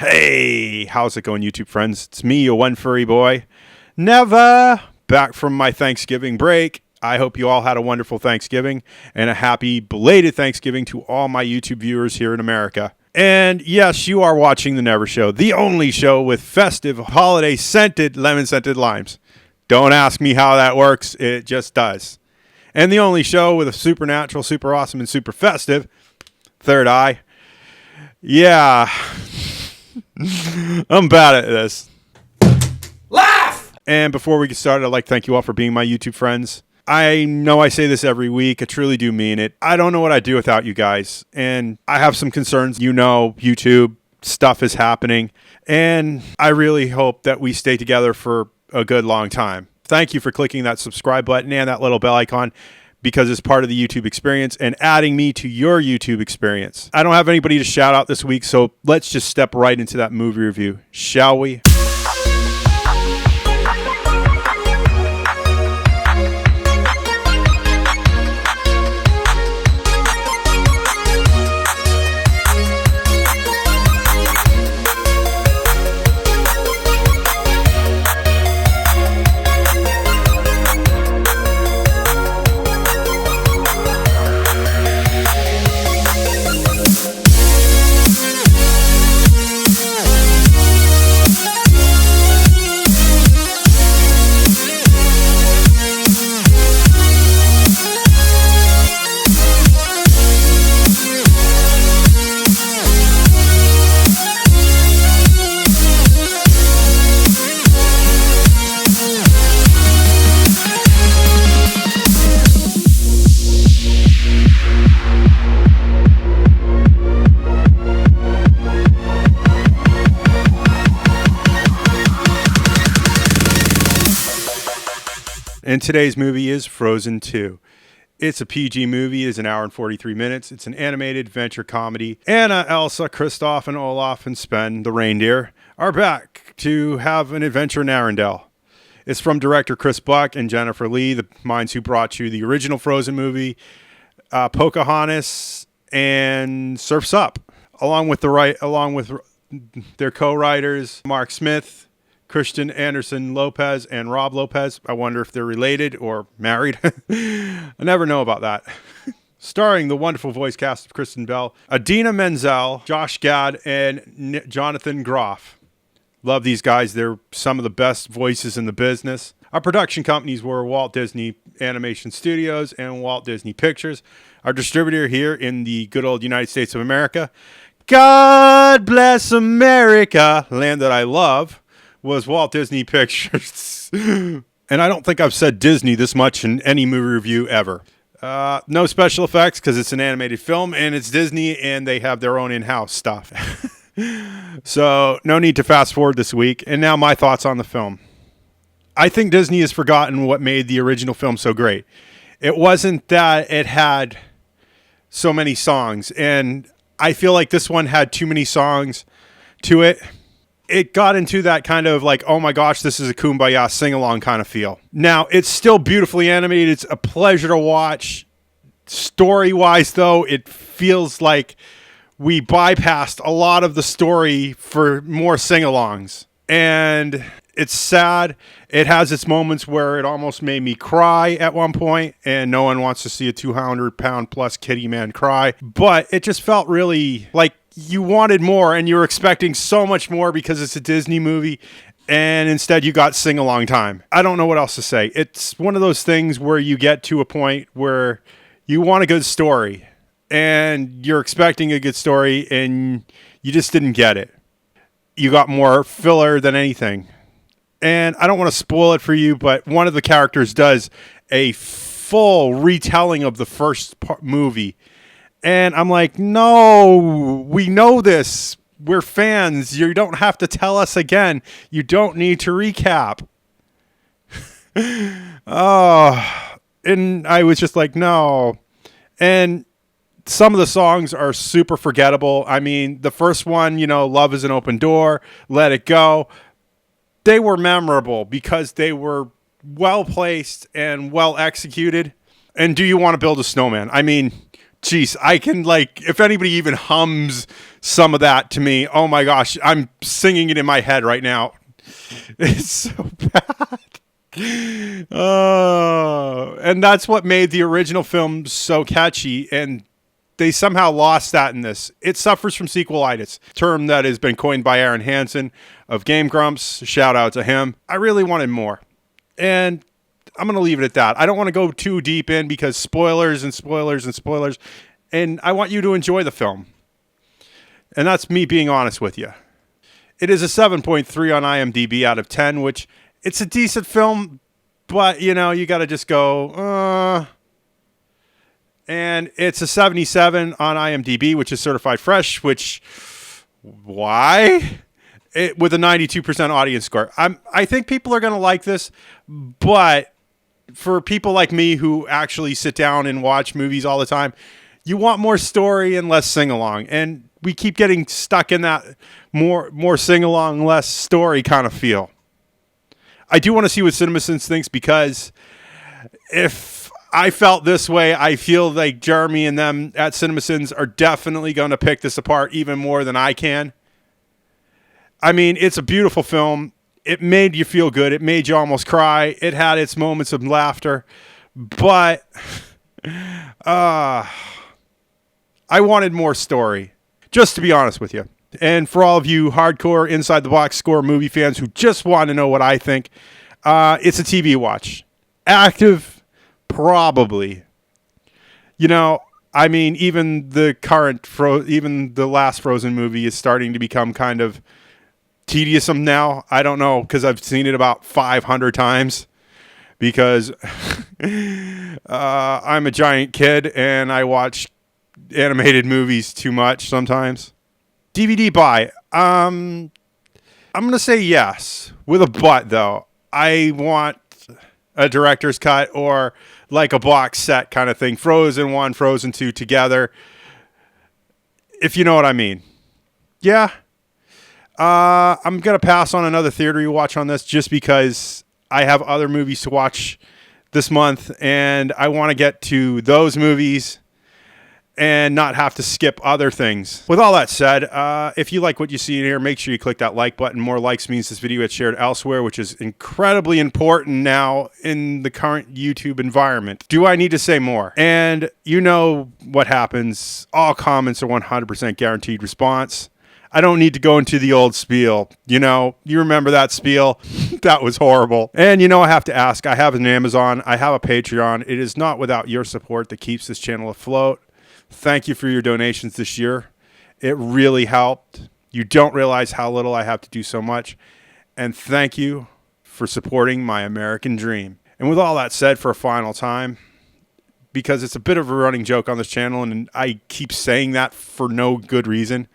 Hey, how's it going, YouTube friends? It's me, your one furry boy. Never back from my Thanksgiving break. I hope you all had a wonderful Thanksgiving and a happy belated Thanksgiving to all my YouTube viewers here in America. And yes, you are watching The Never Show, the only show with festive, holiday-scented, lemon-scented limes. Don't ask me how that works. It just does. And the only show with a supernatural, super awesome, and super festive third eye. Yeah. I'm bad at this. Laugh! And before we get started, I'd like to thank you all for being my YouTube friends. I know I say this every week. I truly do mean it. I don't know what I'd do without you guys. And I have some concerns. You know, YouTube stuff is happening. And I really hope that we stay together for a good long time. Thank you for clicking that subscribe button and that little bell icon, because it's part of the YouTube experience and adding me to your YouTube experience. I don't have anybody to shout out this week, so let's just step right into that movie review, shall we? And today's movie is Frozen 2. It's a PG movie. It's an hour and 43 minutes. It's an animated adventure comedy. Anna, Elsa, Kristoff, and Olaf and Sven, the reindeer, are back to have an adventure in Arendelle. It's from director Chris Buck and Jennifer Lee, the minds who brought you the original Frozen movie, Pocahontas, and Surf's Up, along with their co-writers Marc Smith, Kristen, Anderson-Lopez, and Rob Lopez. I wonder if they're related or married. I never know about that. Starring the wonderful voice cast of Kristen Bell, Idina Menzel, Josh Gad, and Jonathan Groff. Love these guys. They're some of the best voices in the business. Our production companies were Walt Disney Animation Studios and Walt Disney Pictures. Our distributor here in the good old United States of America, God bless America, land that I love, was Walt Disney Pictures. And I don't think I've said Disney this much in any movie review ever. No special effects because it's an animated film and it's Disney and they have their own in-house stuff. So no need to fast forward this week. And now my thoughts on the film. I think Disney has forgotten what made the original film so great. It wasn't that it had so many songs. And I feel like this one had too many songs to it. It got into that kind of like, oh my gosh, this is a Kumbaya sing-along kind of feel. Now, it's still beautifully animated. It's a pleasure to watch. Story-wise, though, it feels like we bypassed a lot of the story for more sing-alongs. And it's sad. It has its moments where it almost made me cry at one point, and no one wants to see a 200-pound-plus kitty man cry. But it just felt really like you wanted more and you were expecting so much more because it's a Disney movie, and instead you got sing-along time. I don't know what else to say. It's one of those things where you get to a point where you want a good story and you're expecting a good story and you just didn't get it. You got more filler than anything. And I don't want to spoil it for you, but one of the characters does a full retelling of the first movie. And I'm like, no, we know this. We're fans. You don't have to tell us again. You don't need to recap. Oh, and I was just like, no. And some of the songs are super forgettable. I mean, the first one, you know, Love is an Open Door, Let It Go. They were memorable because they were well placed and well executed. And Do You Want to Build a Snowman? I mean, Jeez, I can, like, if anybody even hums some of that to me, oh my gosh, I'm singing it in my head right now. It's so bad. And that's what made the original film so catchy, and they somehow lost that in this. It suffers from sequelitis, term that has been coined by Aaron Hansen of Game Grumps. Shout out to him. I really wanted more, and I'm going to leave it at that. I don't want to go too deep in because spoilers and spoilers and spoilers, and I want you to enjoy the film. And that's me being honest with you. It is a 7.3 on IMDb out of 10, which it's a decent film, but, you know, you got to just go, And it's a 77 on IMDb, which is certified fresh, which, why? With a 92% audience score. I think people are going to like this, but for people like me who actually sit down and watch movies all the time, you want more story and less sing-along. And we keep getting stuck in that more sing-along, less story kind of feel. I do want to see what CinemaSins thinks, because if I felt this way, I feel like Jeremy and them at CinemaSins are definitely going to pick this apart even more than I can. I mean, it's a beautiful film. It made you feel good. It made you almost cry. It had its moments of laughter. But I wanted more story, just to be honest with you. And for all of you hardcore inside-the-box score movie fans who just want to know what I think, it's a TV watch. Active, probably. You know, I mean, even the last Frozen movie is starting to become kind of tedious now. I don't know, because I've seen it about 500 times, because I'm a giant kid and I watch animated movies too much sometimes. DVD buy. I'm going to say yes, with a but, though. I want a director's cut or like a box set kind of thing. Frozen 1, Frozen 2 together, if you know what I mean. Yeah. I'm going to pass on another theater rewatch on this, just because I have other movies to watch this month, and I want to get to those movies and not have to skip other things. With all that said, if you like what you see in here, make sure you click that like button. More likes means this video gets shared elsewhere, which is incredibly important now in the current YouTube environment. Do I need to say more? And you know what happens. All comments are 100% guaranteed response. I don't need to go into the old spiel. You know, you remember that spiel? That was horrible. And you know, I have to ask, I have an Amazon, I have a Patreon. It is not without your support that keeps this channel afloat. Thank you for your donations this year. It really helped. You don't realize how little I have to do so much. And thank you for supporting my American dream. And with all that said, for a final time, because it's a bit of a running joke on this channel, and I keep saying that for no good reason,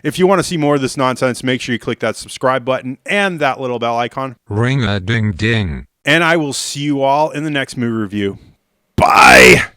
if you want to see more of this nonsense, make sure you click that subscribe button and that little bell icon. Ring-a-ding-ding. And I will see you all in the next movie review. Bye!